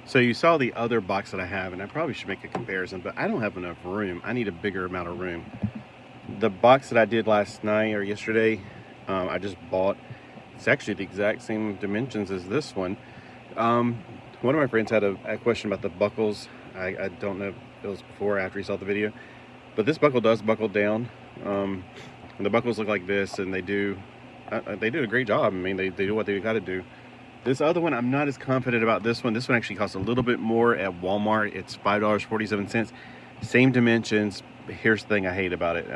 So you saw the other box that I have, and I probably should make a comparison, but I don't have enough room. I need a bigger amount of room. The box that I did last night or yesterday, I just bought. It's actually the exact same dimensions as this one. One of my friends had a question about the buckles. I don't know if it was before or after he saw the video, but this buckle does buckle down. And the buckles look like this, and they do a great job. I mean, they do what they got to do. This other one, I'm not as confident about this one. This one actually costs a little bit more at Walmart. It's $5.47. Same dimensions. Here's the thing I hate about it.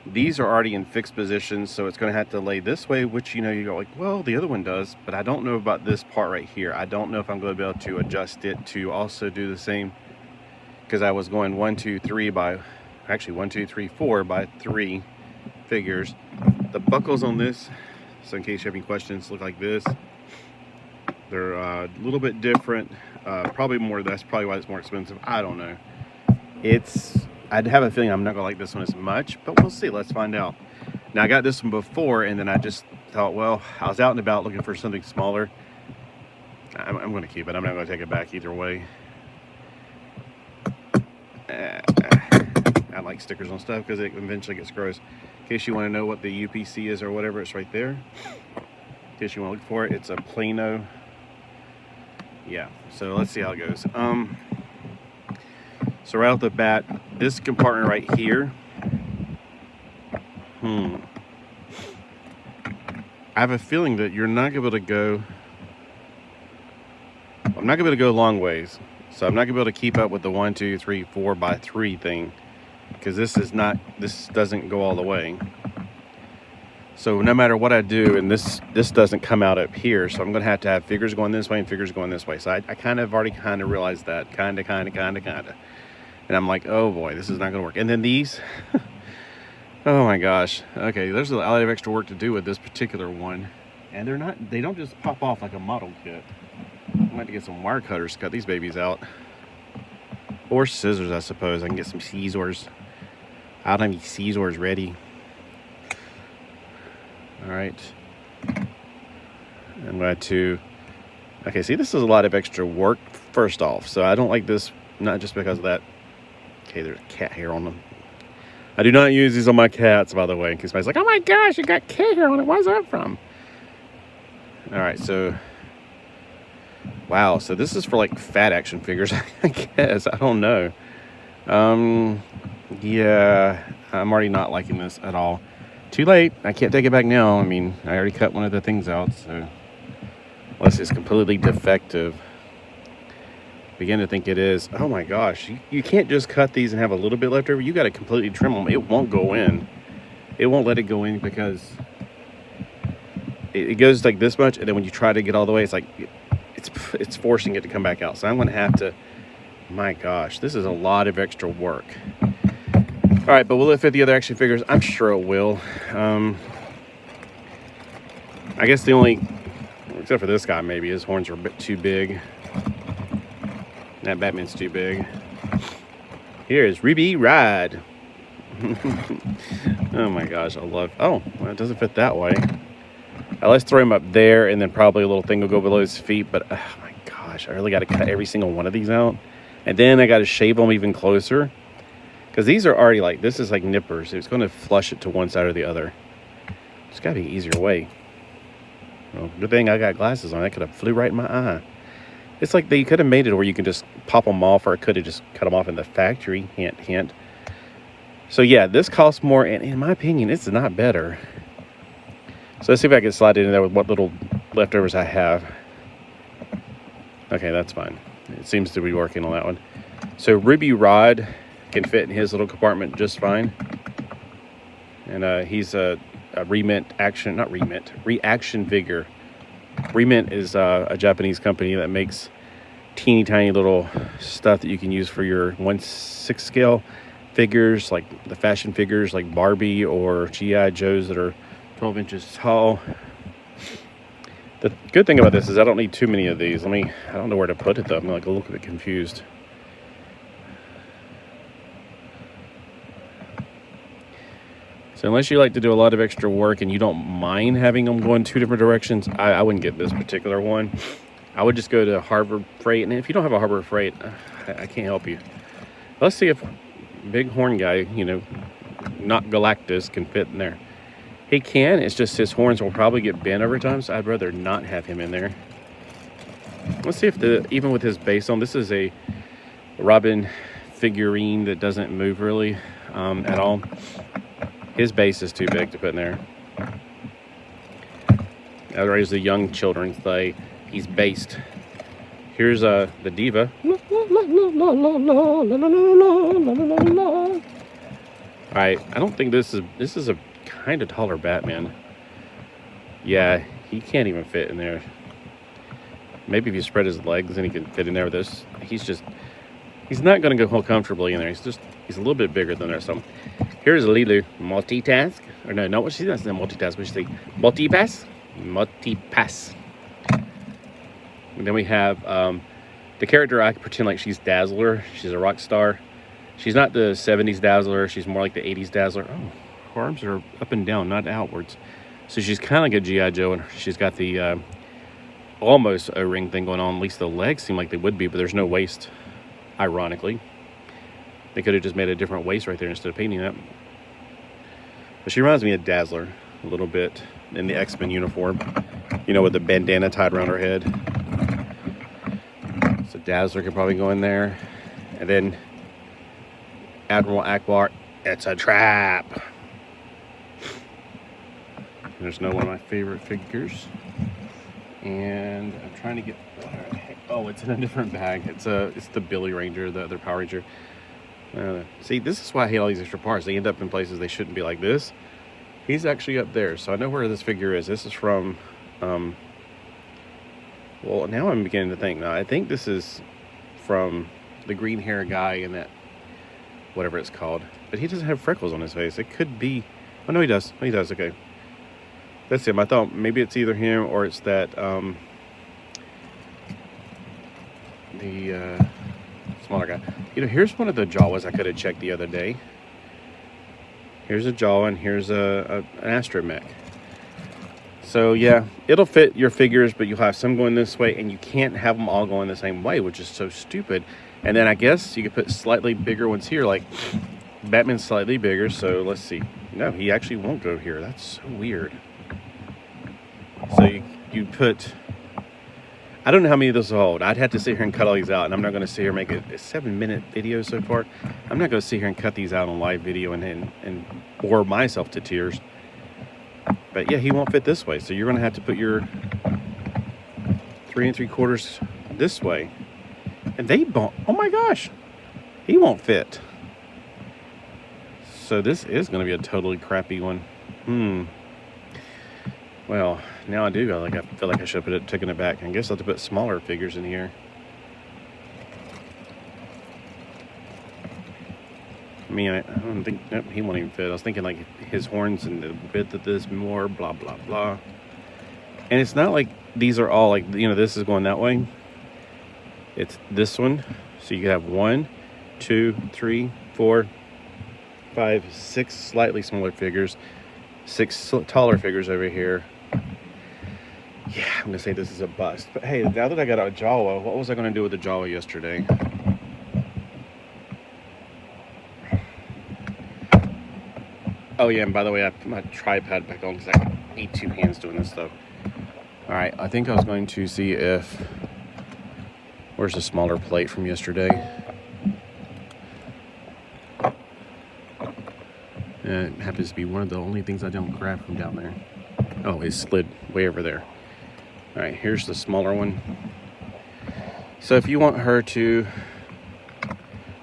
These are already in fixed positions, so it's going to have to lay this way, which, you know, you go like, well, the other one does, but I don't know about this part right here. I don't know if I'm going to be able to adjust it to also do the same, because I was going 1, 2, 3 by, actually 1, 2, 3, 4 by 3 figures. The buckles on this, so in case you have any questions, look like this. They're a little bit different, probably more. That's probably why it's more expensive. I don't know. I'd have a feeling I'm not gonna like this one as much, but we'll see. Let's find out. Now I got this one before, and then I just thought, well, I was out and about looking for something smaller. I'm gonna keep it. I'm not gonna take it back either way. I like stickers on stuff because it eventually gets gross. In case you want to know what the UPC is or whatever, it's right there. In case you want to look for it, it's a Plano. Yeah, so let's see how it goes. So right off the bat, this compartment right here. I have a feeling that you're not going to be able to go. I'm not going to be able to go long ways. So I'm not going to be able to keep up with the 1, 2, 3, 4 by 3 thing. Because this doesn't go all the way. So no matter what I do, and this doesn't come out up here, so I'm going to have figures going this way and figures going this way. So I kind of already realized that, kind of. And I'm like, oh boy, this is not going to work. And then these, oh my gosh. Okay, there's a lot of extra work to do with this particular one. And they don't just pop off like a model kit. I'm going to have to get some wire cutters to cut these babies out. Or scissors, I suppose. I can get some scissors. I don't have any scissors ready. Alright. I'm going to... Okay, see, this is a lot of extra work, first off. So I don't like this, not just because of that. Okay, there's cat hair on them. I do not use these on my cats, by the way, in case somebody's like, oh my gosh, you got cat hair on it. Where's that from? Alright, so... Wow, so this is for like fat action figures, I guess. I don't know. Yeah, I'm already not liking this at all. Too late. I can't take it back now. I mean, I already cut one of the things out, so unless it's completely defective. Begin to think it is. Oh my gosh, you can't just cut these and have a little bit left over. You got to completely trim them. It won't go in. It won't let it go in because it goes like this much, and then when you try to get all the way, it's like it's forcing it to come back out. So I'm going to have to, my gosh, this is a lot of extra work. All right, but will it fit the other action figures? I'm sure it will. I guess the only, except for this guy, maybe his horns are a bit too big. That Batman's too big. Here's Ruby Ride. Oh my gosh, I love, oh, well, it doesn't fit that way. Let's throw him up there, and then probably a little thing will go below his feet. But, oh my gosh, I really got to cut every single one of these out. And then I got to shave them even closer. Because these are already like, this is like nippers. It's going to flush it to one side or the other. There's got to be an easier way. Well, good thing I got glasses on. That could have flew right in my eye. It's like they could have made it where you can just pop them off, or I could have just cut them off in the factory. Hint, hint. So, yeah, this costs more, and in my opinion, it's not better. So let's see if I can slide it in there with what little leftovers I have. Okay, that's fine. It seems to be working on that one. So Ruby Rod can fit in his little compartment just fine. And he's a reaction figure. Remint is a Japanese company that makes teeny tiny little stuff that you can use for your 1/6 scale figures, like the fashion figures like Barbie or G.I. Joes that are 12 inches tall. The good thing about this is I don't need too many of these. I don't know where to put it though. I'm like a little bit confused. So unless you like to do a lot of extra work and you don't mind having them go in two different directions, I wouldn't get this particular one. I would just go to Harbor Freight, and if you don't have a Harbor Freight, I can't help you. Let's see if big horn guy, you know, not Galactus, can fit in there. He can, it's just his horns will probably get bent over time, so I'd rather not have him in there. Let's see if even with his base on, this is a Robin figurine that doesn't move really at all. His base is too big to put in there. Otherwise, the young children's play. He's based. Here's the diva. Alright, I don't think this is a kind of taller Batman. Yeah, he can't even fit in there. Maybe if you spread his legs, then he can fit in there with this. He's not going to go comfortably in there. He's a little bit bigger than there. So here's Lilu, multitask. Or no, not what she's not multitask, but she's multipass. Multipass. And then we have the character, I can pretend like she's Dazzler. She's a rock star. She's not the 70s Dazzler. She's more like the 80s Dazzler. Oh, her arms are up and down, not outwards. So she's kind of like a G.I. Joe, and she's got the almost O-ring thing going on. At least the legs seem like they would be, but there's no waist, ironically. They could have just made a different waist right there instead of painting that. But she reminds me of Dazzler a little bit in the X-Men uniform. You know, with the bandana tied around her head. So Dazzler could probably go in there. And then Admiral Akbar, it's a trap. There's one of my favorite figures. And I'm trying to get, oh, it's in a different bag. It's the Billy Ranger, the other Power Ranger. See, this is why I hate all these extra parts. They end up in places they shouldn't be like this. He's actually up there, so I know where this figure is. This is from, well, now I'm beginning to think. Now, I think this is from the green hair guy in that, whatever it's called. But he doesn't have freckles on his face. It could be, oh, no, he does. Oh, he does, okay. That's him. I thought maybe it's either him or it's that, the smaller guy. You know, here's one of the Jawas I could have checked the other day. Here's a Jawa and here's an astromech. So yeah, it'll fit your figures, but you'll have some going this way, and you can't have them all going the same way, which is so stupid. And then I guess you could put slightly bigger ones here, like Batman's slightly bigger. So let's see. No, he actually won't go here. That's so weird. So you put, I don't know how many of those will hold. I'd have to sit here and cut all these out, and I'm not going to sit here and make a 7-minute video so far. I'm not going to sit here and cut these out on live video and bore myself to tears. But yeah, he won't fit this way, so you're going to have to put your 3 3/4 this way. And they won't, oh my gosh, he won't fit. So this is going to be a totally crappy one. Well, now I do. I feel like I should have taken it back. I guess I'll have to put smaller figures in here. I mean, I don't think, nope, he won't even fit. I was thinking like his horns and the bit of this more, blah, blah, blah. And it's not like these are all like, you know, this is going that way. It's this one. So you have 1, 2, 3, 4, 5, 6 slightly smaller figures. 6 taller figures over here. Yeah, I'm going to say this is a bust. But hey, now that I got a Jawa, what was I going to do with the Jawa yesterday? Oh yeah, and by the way, I put my tripod back on because I need 2 hands doing this stuff. Alright, I think I was going to see if, where's the smaller plate from yesterday? It happens to be one of the only things I don't grab from down there. Oh, it slid way over there. Alright, here's the smaller one. So if you want her to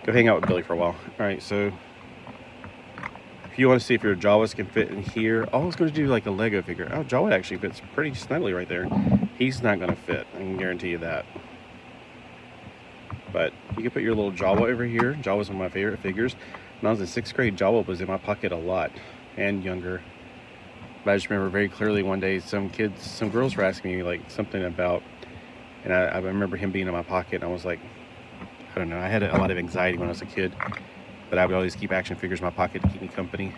go hang out with Billy for a while. Alright, so if you want to see if your Jawas can fit in here, all I was going to do like a Lego figure. Oh, Jawa actually fits pretty snugly right there. He's not going to fit, I can guarantee you that. But you can put your little Jawa over here. Jawa's one of my favorite figures. When I was in 6th grade, Jawa was in my pocket a lot, and younger. But I just remember very clearly one day some girls were asking me like something about, and I remember him being in my pocket, and I was like, I don't know, I had a lot of anxiety when I was a kid, but I would always keep action figures in my pocket to keep me company.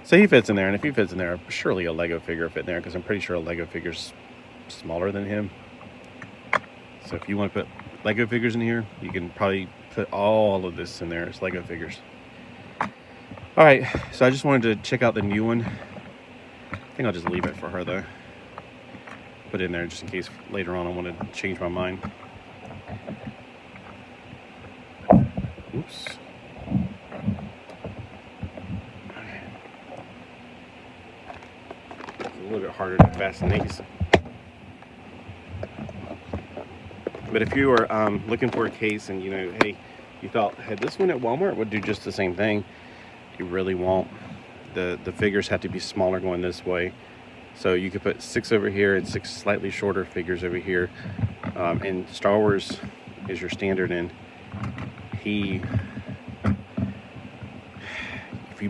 So he fits in there, and if he fits in there, surely a Lego figure will fit in there, because I'm pretty sure a Lego figure's smaller than him. So if you want to put Lego figures in here, you can probably put all of this in there as Lego figures. All right, so I just wanted to check out the new one. I think I'll just leave it for her though. Put it in there just in case later on I want to change my mind. Oops. It's a little bit harder to fasten these. But if you are looking for a case and hey, you thought, hey, this one at Walmart would do just the same thing, you really won't. The figures have to be smaller going this way. So you could put 6 over here and 6 slightly shorter figures over here. And Star Wars is your standard, and if you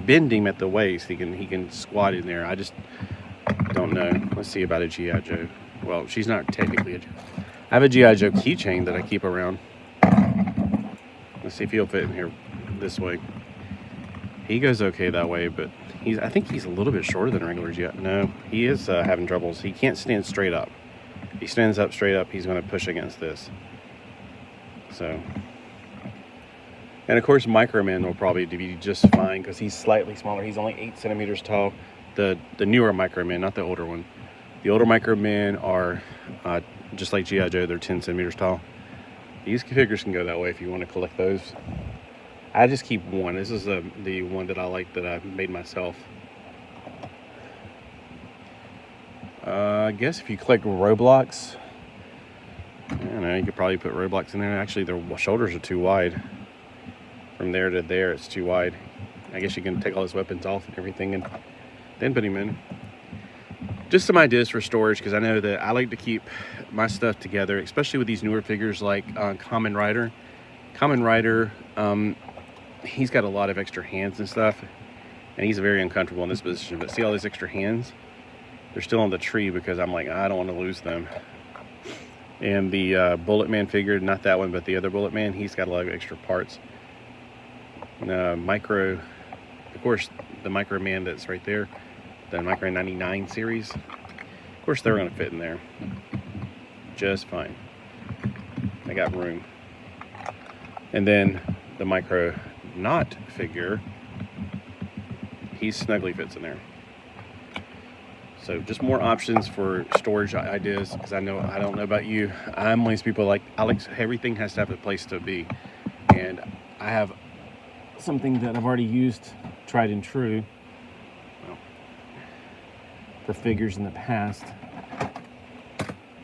bend him at the waist, he can squat in there. I just don't know. Let's see about a G.I. Joe. Well, she's not technically a Joe. I have a G.I. Joe keychain that I keep around. Let's see if he'll fit in here this way. He goes okay that way, but I think he's a little bit shorter than regular G.I. No, he is having troubles. He can't stand straight up. If he stands up straight up, he's going to push against this. So, and of course, Microman will probably be just fine because he's slightly smaller. He's only 8 centimeters tall. The newer Microman, not the older one. The older Microman are just like G.I. Joe. They're 10 centimeters tall. These figures can go that way if you want to collect those. I just keep one. This is the one that I like that I made myself. I guess if you collect Roblox, I don't know, you could probably put Roblox in there. Actually, their shoulders are too wide. From there to there, it's too wide. I guess you can take all his weapons off and everything and then put him in. Just some ideas for storage, because I know that I like to keep my stuff together, especially with these newer figures like Kamen Rider. Kamen Rider, he's got a lot of extra hands and stuff, and he's very uncomfortable in this position. But see all these extra hands? They're still on the tree because I'm like, I don't want to lose them. And the Bullet Man figure, not that one, but the other Bullet Man, he's got a lot of extra parts. Micro, of course, the Micro Man that's right there, the Micro 99 series, of course they're going to fit in there just fine. I got room. And then the Micro Not figure, he snugly fits in there. So just more options for storage ideas, because I don't know about you. I'm one of these people like Alex, everything has to have a place to be. And I have something that I've already used, tried and true, for figures in the past.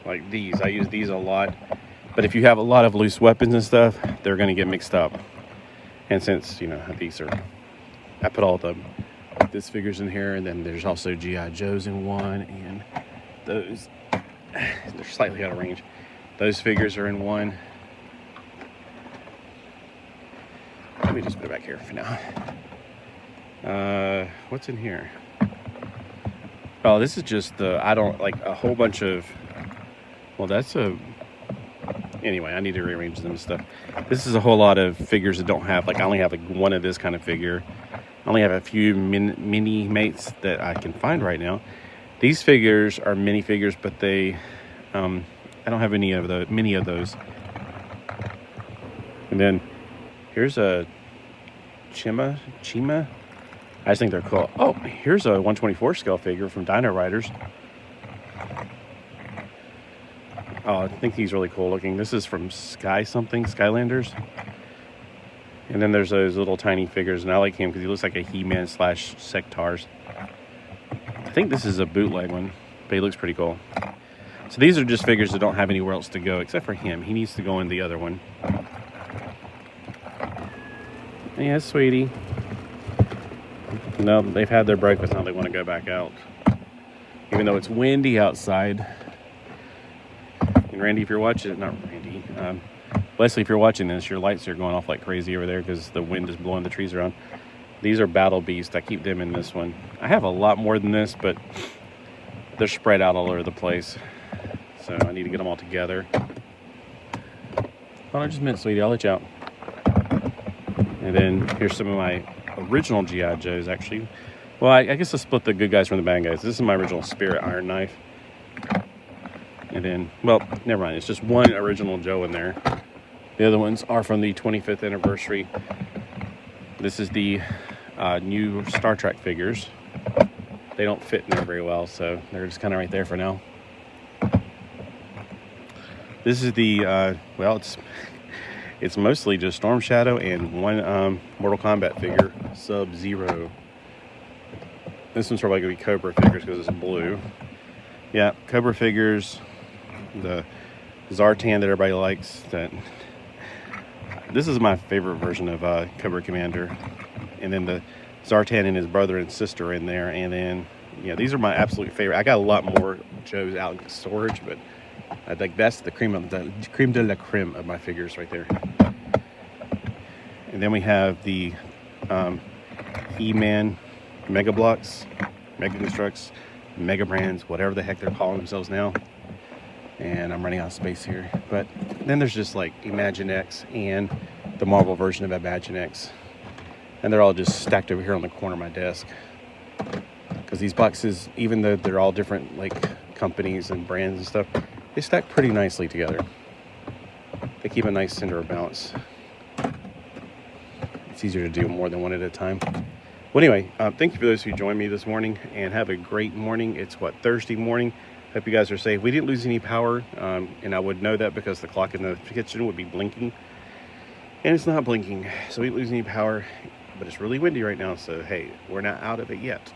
Like these, I use these a lot. But if you have a lot of loose weapons and stuff, they're going to get mixed up. And since, these are, I put all this figures in here, and then there's also G.I. Joes in one, and those, they're slightly out of range. Those figures are in one. Let me just put it back here for now. What's in here? Oh, this is just I don't like a whole bunch of, well, anyway, I need to rearrange them and stuff. This is a whole lot of figures that don't have, I only have one of this kind of figure. I only have a few mini mates that I can find right now. These figures are mini figures, but I don't have many of those. And then here's a Chima. I just think they're cool. Oh, here's a 124 scale figure from Dino Riders. Oh, I think he's really cool looking. This is from Skylanders. And then there's those little tiny figures, and I like him because he looks like a He-Man / Sectars. I think this is a bootleg one, but he looks pretty cool. So these are just figures that don't have anywhere else to go except for him. He needs to go in the other one. Yeah, sweetie. No, they've had their breakfast, now they want to go back out. Even though it's windy outside. And Randy, if you're watching, not Randy, Leslie, if you're watching this, your lights are going off like crazy over there because the wind is blowing the trees around. These are Battle Beast. I keep them in this one. I have a lot more than this, but they're spread out all over the place. So I need to get them all together. Hold on just a minute, sweetie. I'll let you out. And then here's some of my original G.I. Joes, actually. Well, I guess I'll split the good guys from the bad guys. This is my original Spirit Iron Knife. And then, well, never mind. It's just one original Joe in there. The other ones are from the 25th anniversary. This is the new Star Trek figures. They don't fit in there very well, so they're just kind of right there for now. This is the, well, it's mostly just Storm Shadow and one Mortal Kombat figure, Sub-Zero. This one's probably going to be Cobra figures because it's blue. Yeah, Cobra figures. The Zartan that everybody likes. This is my favorite version of Cobra Commander. And then the Zartan and his brother and sister in there. And then, yeah, these are my absolute favorite. I got a lot more Joes out in storage, but I think that's the creme de la creme of my figures right there. And then we have the E-Man Mega Blocks, Mega Constructs, Mega Brands, whatever the heck they're calling themselves now. And I'm running out of space here. But then there's just like Imaginext and the Marvel version of Imaginext. And they're all just stacked over here on the corner of my desk. Because these boxes, even though they're all different like companies and brands and stuff, they stack pretty nicely together. They keep a nice center of balance. It's easier to do more than one at a time. Well, anyway, thank you for those who joined me this morning, and have a great morning. It's Thursday morning. Hope you guys are safe. We didn't lose any power, and I would know that because the clock in the kitchen would be blinking, and it's not blinking, so we didn't lose any power, but it's really windy right now, so hey, we're not out of it yet.